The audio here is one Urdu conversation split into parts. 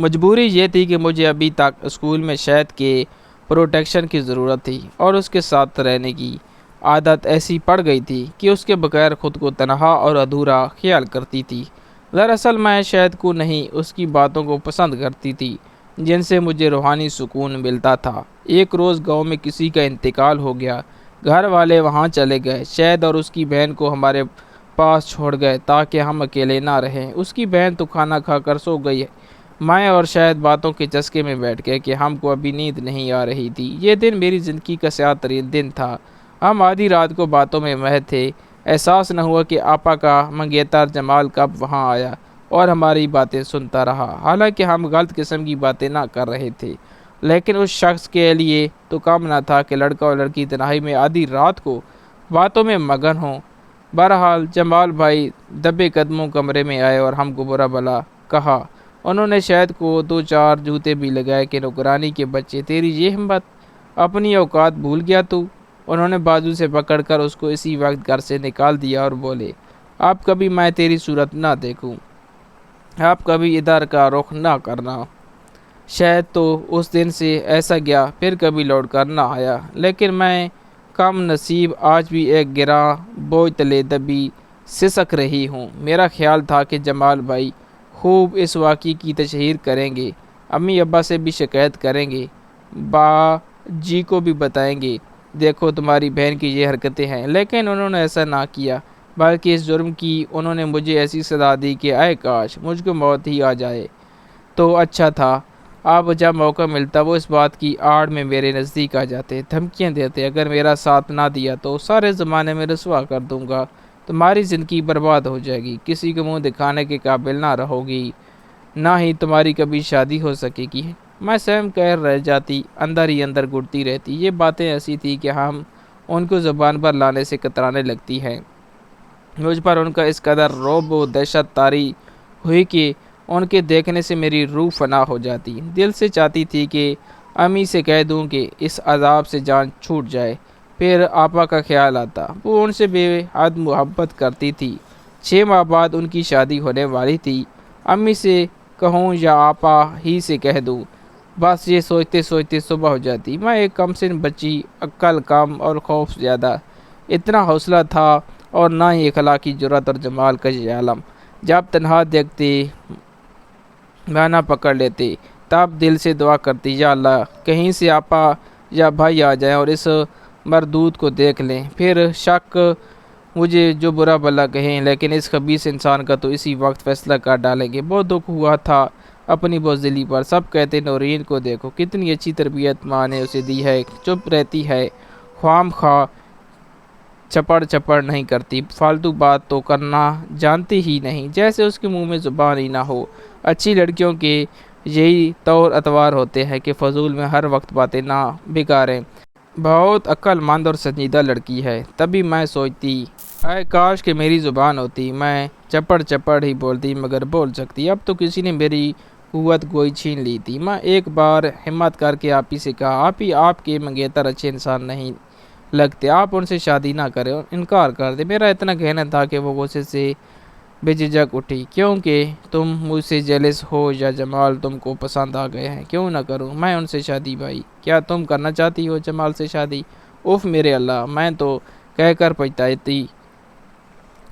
مجبوری یہ تھی کہ مجھے ابھی تک اسکول میں شہد کے پروٹیکشن کی ضرورت تھی اور اس کے ساتھ رہنے کی عادت ایسی پڑ گئی تھی کہ اس کے بغیر خود کو تنہا اور ادھورا خیال کرتی تھی۔ دراصل میں شہد کو نہیں، اس کی باتوں کو پسند کرتی تھی جن سے مجھے روحانی سکون ملتا تھا۔ ایک روز گاؤں میں کسی کا انتقال ہو گیا، گھر والے وہاں چلے گئے، شہد اور اس کی بہن کو ہمارے پاس چھوڑ گئے تاکہ ہم اکیلے نہ رہیں۔ اس کی بہن تو کھانا کھا کر سو گئی، میں اور شاید باتوں کے چسکے میں بیٹھ گئے کہ ہم کو ابھی نیند نہیں آ رہی تھی۔ یہ دن میری زندگی کا سیاہ ترین دن تھا۔ ہم آدھی رات کو باتوں میں مہر تھے، احساس نہ ہوا کہ آپا کا منگیتر جمال کب وہاں آیا اور ہماری باتیں سنتا رہا، حالانکہ ہم غلط قسم کی باتیں نہ کر رہے تھے، لیکن اس شخص کے لیے تو کم نہ تھا کہ لڑکا اور لڑکی تنہائی میں آدھی رات کو باتوں میں مگن ہوں۔ بہرحال جمال بھائی دبے قدموں کمرے میں آئے اور ہم کو برا بھلا کہا۔ انہوں نے شہد کو دو چار جوتے بھی لگائے کہ نوکرانی کے بچے، تیری یہ ہمت، اپنی اوقات بھول گیا تو۔ انہوں نے بازو سے پکڑ کر اس کو اسی وقت گھر سے نکال دیا اور بولے، اب کبھی میں تیری صورت نہ دیکھوں، اب کبھی ادھر کا رخ نہ کرنا۔ شاید تو اس دن سے ایسا گیا، پھر کبھی لوٹ کر نہ آیا، لیکن میں کم نصیب آج بھی ایک گراں بوجھ تلے دبی سسک رہی ہوں۔ میرا خیال تھا کہ جمال بھائی خوب اس واقعے کی تشہیر کریں گے، امی ابا سے بھی شکایت کریں گے، با جی کو بھی بتائیں گے، دیکھو تمہاری بہن کی یہ حرکتیں ہیں، لیکن انہوں نے ایسا نہ کیا، بلکہ اس جرم کی انہوں نے مجھے ایسی سزا دی کہ اے کاش مجھ کو موت ہی آ جائے تو اچھا تھا۔ اب جب موقع ملتا وہ اس بات کی آڑ میں میرے نزدیک آ جاتے، دھمکیاں دیتے، اگر میرا ساتھ نہ دیا تو سارے زمانے میں رسوا کر دوں گا، تمہاری زندگی برباد ہو جائے گی، کسی کو منہ دکھانے کے قابل نہ رہو گی، نہ ہی تمہاری کبھی شادی ہو سکے گی۔ میں سہم کر رہ جاتی، اندر ہی اندر گڑتی رہتی۔ یہ باتیں ایسی تھی کہ ہم ان کو زبان پر لانے سے کترانے لگتی ہیں۔ مجھ پر ان کا اس قدر رعب و دہشت طاری ہوئی کہ ان کے دیکھنے سے میری روح فنا ہو جاتی۔ دل سے چاہتی تھی کہ امی سے کہہ دوں کہ اس عذاب سے جان چھوٹ جائے۔ پھر آپا کا خیال آتا، وہ ان سے بے حد محبت کرتی تھی۔ 6 ماہ بعد ان کی شادی ہونے والی تھی۔ امی سے کہوں یا آپا ہی سے کہہ دوں، بس یہ سوچتے سوچتے صبح ہو جاتی۔ میں ایک کم سن بچی، عقل کم اور خوف زیادہ، اتنا حوصلہ تھا اور نہ ہی اخلاقی جرأت اور جمال کا یہ عالم۔ جب تنہا دیکھتے گانا پکڑ لیتے تب دل سے دعا کرتی، یا اللہ کہیں سے آپا یا بھائی آ جائیں اور اس مردود کو دیکھ لیں، پھر شک مجھے جو برا بھلا کہیں، لیکن اس خبیث انسان کا تو اسی وقت فیصلہ کر ڈالیں گے۔ بہت دکھ ہوا تھا اپنی بزدلی پر۔ سب کہتے نورین کو دیکھو کتنی اچھی تربیت ماں نے اسے دی ہے، چپ رہتی ہے، خوام خواہ چپڑ چپڑ نہیں کرتی، فالتو بات تو کرنا جانتی ہی نہیں، جیسے اس کے منہ میں زبان ہی نہ ہو۔ اچھی لڑکیوں کے یہی طور اتوار ہوتے ہیں کہ فضول میں ہر وقت باتیں نہ بگاڑیں۔ بہت عقل مند اور سنجیدہ لڑکی ہے۔ تبھی میں سوچتی، اے کاش کہ میری زبان ہوتی، میں چپڑ چپڑ ہی بولتی مگر بول سکتی۔ اب تو کسی نے میری قوت گوئی چھین لی تھی۔ میں ایک بار ہمت کر کے آپی سے کہا، آپی آپ کے منگیتر اچھے انسان نہیں لگتے، آپ ان سے شادی نہ کریں اور انکار کر دیں۔ میرا اتنا کہنا تھا کہ وہ غصے سے بے جھجک اٹھی، کیونکہ تم مجھ سے جیلس ہو یا جمال تم کو پسند آ گئے ہیں، کیوں نہ کروں میں ان سے شادی بھائی؟ کیا تم کرنا چاہتی ہو جمال سے شادی؟ اوف میرے اللہ، میں تو کہہ کر پچھتائی تھی،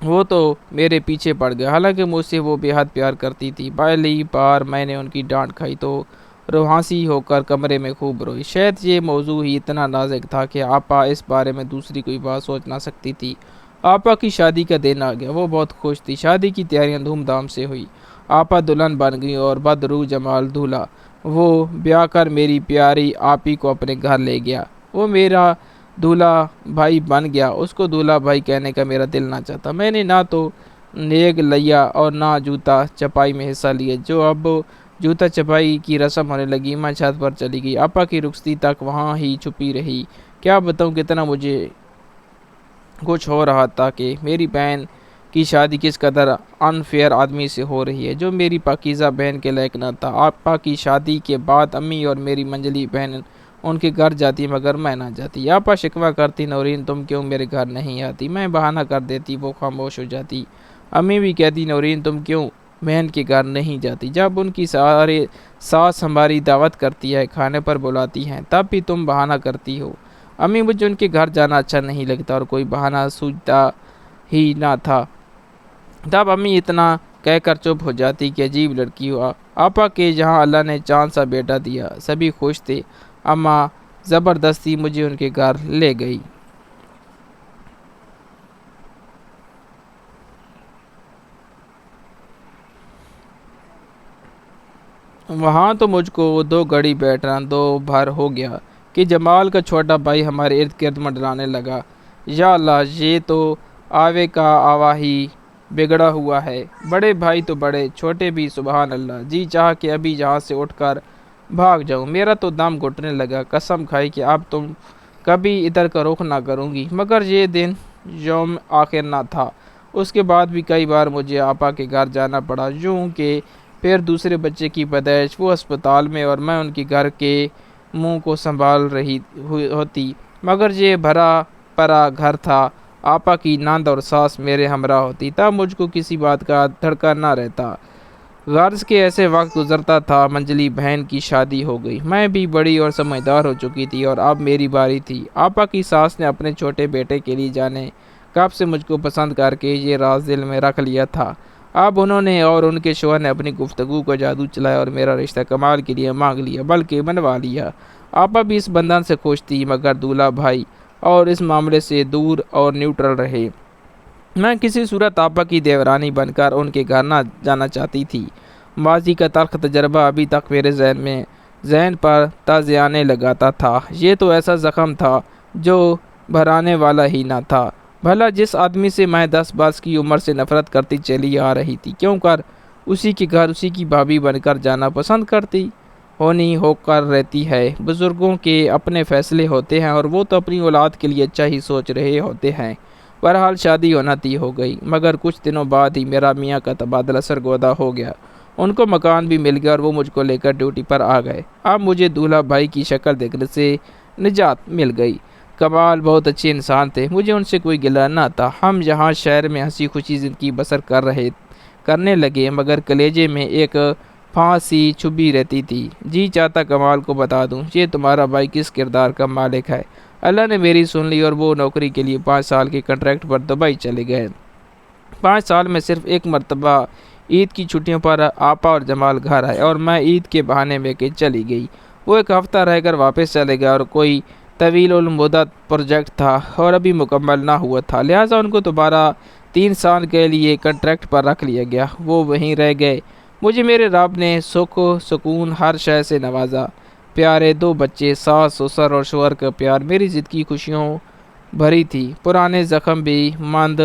وہ تو میرے پیچھے پڑ گیا، حالانکہ مجھ سے وہ بے حد پیار کرتی تھی۔ پہلی بار میں نے ان کی ڈانٹ کھائی تو روحانسی ہو کر کمرے میں خوب روئی۔ شاید یہ موضوع ہی اتنا نازک تھا کہ آپا اس بارے میں دوسری کوئی بات سوچ نہ سکتی تھی۔ آپا کی شادی کا دن آ گیا، وہ بہت خوش تھی۔ شادی کی تیاریاں دھوم دھام سے ہوئی، آپا دلہن بن گئی اور بدرو جمال دولہا۔ وہ بیاہ کر میری پیاری آپی کو اپنے گھر لے گیا۔ وہ میرا دولہا بھائی بن گیا، اس کو دولہا بھائی کہنے کا میرا دل نہ چاہتا۔ میں نے نہ تو نیگ لیا اور نہ جوتا چپائی میں حصہ لیا۔ جو اب جوتا چپائی کی رسم ہونے لگی، میں چھت پر چلی گئی، آپا کی رخصتی تک وہاں ہی چھپی رہی۔ کیا بتاؤں کتنا مجھے کچھ ہو رہا تھا کہ میری بہن کی شادی کس قدر انفیئر آدمی سے ہو رہی ہے جو میری پاکیزہ بہن کے لائق نہ تھا۔ آپا کی شادی کے بعد امی اور میری منجلی بہن ان کے گھر جاتی مگر میں نہ جاتی۔ آپا شکوہ کرتی، نورین تم کیوں میرے گھر نہیں آتی؟ میں بہانہ کر دیتی، وہ خاموش ہو جاتی۔ امی بھی کہتی، نورین تم کیوں بہن کے گھر نہیں جاتی؟ جب ان کی سارے ساس ہماری دعوت کرتی ہے، کھانے پر بلاتی ہیں، تب بھی تم بہانہ کرتی ہو۔ امی مجھے ان کے گھر جانا اچھا نہیں لگتا اور کوئی بہانہ سوچتا ہی نہ تھا۔ تب امی اتنا کہہ کر چپ ہو جاتی کہ عجیب لڑکی ہوا۔ آپا کے جہاں اللہ نے چاند سا بیٹا دیا، سبھی خوش تھے۔ اماں زبردستی مجھے ان کے گھر لے گئی۔ وہاں تو مجھ کو دو گھڑی بیٹھنا دو بھر ہو گیا کہ جمال کا چھوٹا بھائی ہمارے ارد گرد منڈلانے لگا۔ یا اللہ، یہ تو آوے کا آوا ہی بگڑا ہوا ہے۔ بڑے بھائی تو بڑے، چھوٹے بھی، سبحان اللہ۔ جی چاہا کہ ابھی یہاں سے اٹھ کر بھاگ جاؤں۔ میرا تو دم گھٹنے لگا، قسم کھائی کہ اب تم کبھی ادھر کا رخ نہ کروں گی۔ مگر یہ دن یوم آخر نہ تھا۔ اس کے بعد بھی کئی بار مجھے آپا کے گھر جانا پڑا، یوں کہ پھر دوسرے بچے کی پیدائش، وہ اسپتال میں اور میں ان کے گھر کے منہ کو سنبھال رہی ہوتی۔ مگر یہ بھرا پرا گھر تھا، آپا کی نند اور ساس میرے ہمراہ ہوتی، تب مجھ کو کسی بات کا دھڑکا نہ رہتا۔ غرض کے ایسے وقت گزرتا تھا، منجلی بہن کی شادی ہو گئی، میں بھی بڑی اور سمجھدار ہو چکی تھی اور اب میری باری تھی۔ آپا کی ساس نے اپنے چھوٹے بیٹے کے لیے جانے کب سے مجھ کو پسند کر کے یہ راز دل میں رکھ لیا تھا۔ اب انہوں نے اور ان کے شوہر نے اپنی گفتگو کو جادو چلایا اور میرا رشتہ کمال کے لیے مانگ لیا، بلکہ منوا لیا۔ آپا بھی اس بندھن سے خوش تھی، مگر دولہا بھائی اور اس معاملے سے دور اور نیوٹرل رہے۔ میں کسی صورت آپا کی دیورانی بن کر ان کے گھر نہ جانا چاہتی تھی۔ ماضی کا تلخ تجربہ ابھی تک میرے ذہن پر تازیانے لگاتا تھا۔ یہ تو ایسا زخم تھا جو بھرانے والا ہی نہ تھا۔ بھلا جس آدمی سے میں 10 کی عمر سے نفرت کرتی چلی آ رہی تھی، کیوں کر اسی کے گھر اسی کی بھابھی بن کر جانا پسند کرتی ہونی ہو کر رہتی ہے۔ بزرگوں کے اپنے فیصلے ہوتے ہیں اور وہ تو اپنی اولاد کے لیے اچھا ہی سوچ رہے ہوتے ہیں۔ بہرحال شادی ہونا طے ہو گئی، مگر کچھ دنوں بعد ہی میرا میاں کا تبادلہ سرگودا ہو گیا۔ ان کو مکان بھی مل گیا اور وہ مجھ کو لے کر ڈیوٹی پر آ گئے۔ اب مجھے دولہا بھائی کی شکل دیکھنے سے نجات مل گئی۔ کمال بہت اچھے انسان تھے، مجھے ان سے کوئی گلہ نہ تھا۔ ہم یہاں شہر میں ہنسی خوشی زندگی بسر کرنے لگے، مگر کلیجے میں ایک پھانسی چھپی رہتی تھی۔ جی چاہتا کمال کو بتا دوں یہ تمہارا بھائی کس کردار کا مالک ہے۔ اللہ نے میری سن لی اور وہ نوکری کے لیے 5 سال کے کنٹریکٹ پر دبئی چلے گئے۔ 5 سال میں صرف ایک مرتبہ عید کی چھٹیوں پر آپا اور جمال گھر آئے اور میں عید کے بہانے میں کہ چلی گئی۔ وہ ایک ہفتہ رہ کر واپس چلے گئے اور کوئی طویل المدت پروجیکٹ تھا اور ابھی مکمل نہ ہوا تھا، لہٰذا ان کو دوبارہ 3 سال کے لیے کنٹریکٹ پر رکھ لیا گیا۔ وہ وہیں رہ گئے۔ مجھے میرے رب نے سکھ و سکون ہر شے سے نوازا۔ پیارے 2 بچے، ساس سسر اور شوہر کا پیار میری زندگی خوشیوں بھری تھی۔ پرانے زخم بھی مند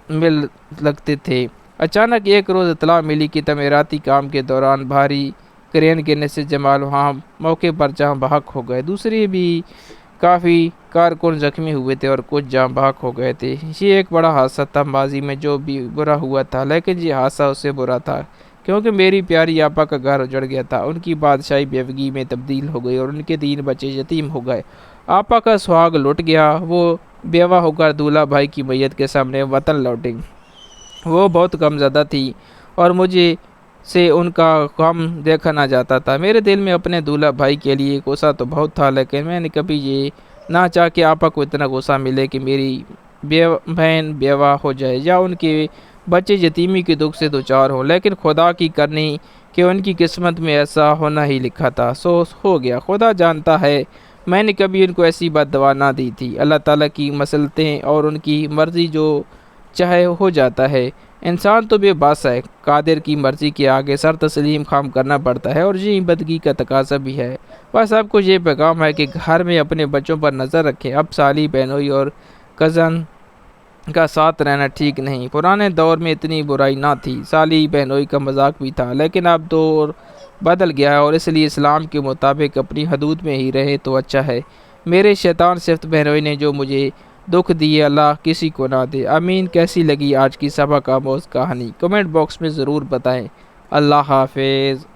مل لگتے تھے۔ اچانک ایک روز اطلاع ملی کہ تعمیراتی کام کے دوران بھاری کرین گرنے سے جمال وہاں موقع پر جاں بحق ہو گئے۔ دوسرے بھی کافی کارکن زخمی ہوئے تھے اور کچھ جاں بحق ہو گئے تھے۔ یہ ایک بڑا حادثہ تھا، ماضی میں جو بھی برا ہوا تھا، لیکن یہ حادثہ اس سے برا تھا کیونکہ میری پیاری آپا کا گھر اجڑ گیا تھا، ان کی بادشاہی بیوگی میں تبدیل ہو گئی اور ان کے 3 بچے یتیم ہو گئے۔ آپا کا سہاگ لٹ گیا، وہ بیوہ ہو کر دولہا بھائی کی میت کے سامنے وطن لوٹیں۔ وہ بہت غمزدہ تھی اور مجھے سے ان کا غم دیکھا نہ جاتا تھا۔ میرے دل میں اپنے دولہا بھائی کے لیے غصہ تو بہت تھا، لیکن میں نے کبھی یہ نہ چاہا کہ آپا کو اتنا غصہ ملے کہ میری بہن بیوہ ہو جائے یا ان کے بچے یتیمی کے دکھ سے دوچار ہوں، لیکن خدا کی کرنی کہ ان کی قسمت میں ایسا ہونا ہی لکھا تھا، سو ہو گیا۔ خدا جانتا ہے میں نے کبھی ان کو ایسی بد دعا نہ دی تھی۔ اللہ تعالیٰ کی مصلحتیں اور ان کی مرضی جو چاہے ہو جاتا ہے۔ انسان تو بے بس ہے، قادر کی مرضی کے آگے سر تسلیم خام کرنا پڑتا ہے اور یہ بندگی کا تقاضا بھی ہے۔ بس آپ کو یہ پیغام ہے کہ گھر میں اپنے بچوں پر نظر رکھیں۔ اب سالی بہنوئی اور کزن کا ساتھ رہنا ٹھیک نہیں۔ پرانے دور میں اتنی برائی نہ تھی، سالی بہنوئی کا مذاق بھی تھا، لیکن اب دور بدل گیا ہے اور اس لیے اسلام کے مطابق اپنی حدود میں ہی رہے تو اچھا ہے۔ میرے شیطان صفت بہنوئی نے جو مجھے دکھ دیے، اللہ کسی کو نہ دے، آمین۔ کیسی لگی آج کی سبق آموز کہانی؟ کمنٹ باکس میں ضرور بتائیں۔ اللہ حافظ۔